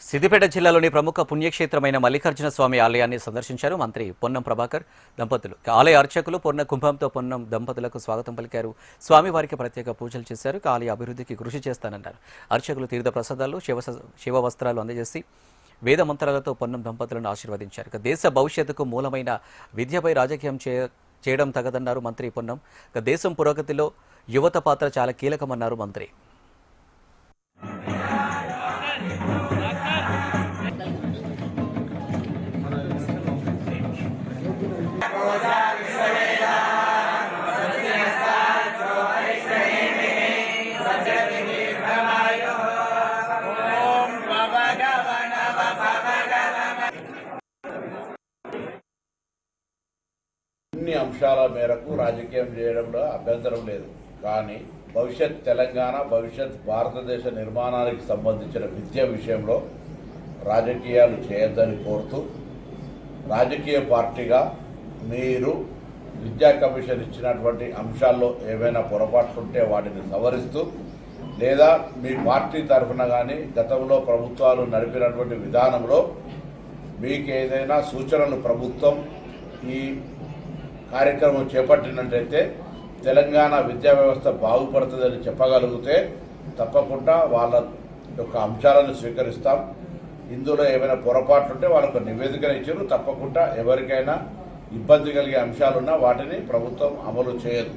సిద్దిపేట జిల్లాలోని ప్రముఖ పుణ్యక్షేత్రమైన మల్లికార్జున స్వామి ఆలయాన్ని సందర్శించారు మంత్రి పొన్నం ప్రభాకర్ దంపతులు. ఆలయ అర్చకులు పొన్న కుంభంతో పొన్నం దంపతులకు స్వాగతం పలికారు. స్వామివారికి ప్రత్యేక పూజలు చేశారు. ఆలయ అభివృద్ధికి కృషి చేస్తానన్నారు. అర్చకులు తీర్థ ప్రసాదాలు, శివ వస్త్రాలు అందజేసి వేద మంత్రాలతో పొన్నం దంపతులను ఆశీర్వదించారు. దేశ భవిష్యత్తుకు మూలమైన విద్యపై రాజకీయం చేయడం తగదన్నారు మంత్రి పొన్నం. దేశం పురోగతిలో యువత పాత్ర చాలా కీలకమన్నారు మంత్రి. అన్ని అంశాల మేరకు రాజకీయం చేయడంలో అభ్యంతరం లేదు. కానీ భవిష్యత్ తెలంగాణ, భవిష్యత్ భారతదేశ నిర్మాణానికి సంబంధించిన విద్య విషయంలో రాజకీయాలు చేయొద్దని కోరుతూ, రాజకీయ పార్టీగా మీరు విద్యా కమిషన్ ఇచ్చినటువంటి అంశాల్లో ఏవైనా పొరపాట్లుంటే వాటిని సవరిస్తూ, లేదా మీ పార్టీ తరఫున కానీ గతంలో ప్రభుత్వాలు నడిపినటువంటి విధానంలో మీకు ఏదైనా సూచనలు ప్రభుత్వం ఈ కార్యక్రమం చేపట్టినట్టయితే తెలంగాణ విద్యా వ్యవస్థ బాగుపడుతుందని చెప్పగలిగితే తప్పకుండా వాళ్ళ యొక్క అంశాలను స్వీకరిస్తాం. ఇందులో ఏమైనా పొరపాట్లుంటే వాళ్ళకు నివేదికలు ఇచ్చారు. తప్పకుండా ఎవరికైనా ఇబ్బంది కలిగే అంశాలున్నా వాటిని ప్రభుత్వం అమలు చేయదు.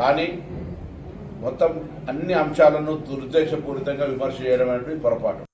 కానీ మొత్తం అన్ని అంశాలను దురుద్దేశపూరితంగా విమర్శ చేయడం అనేది పొరపాటు.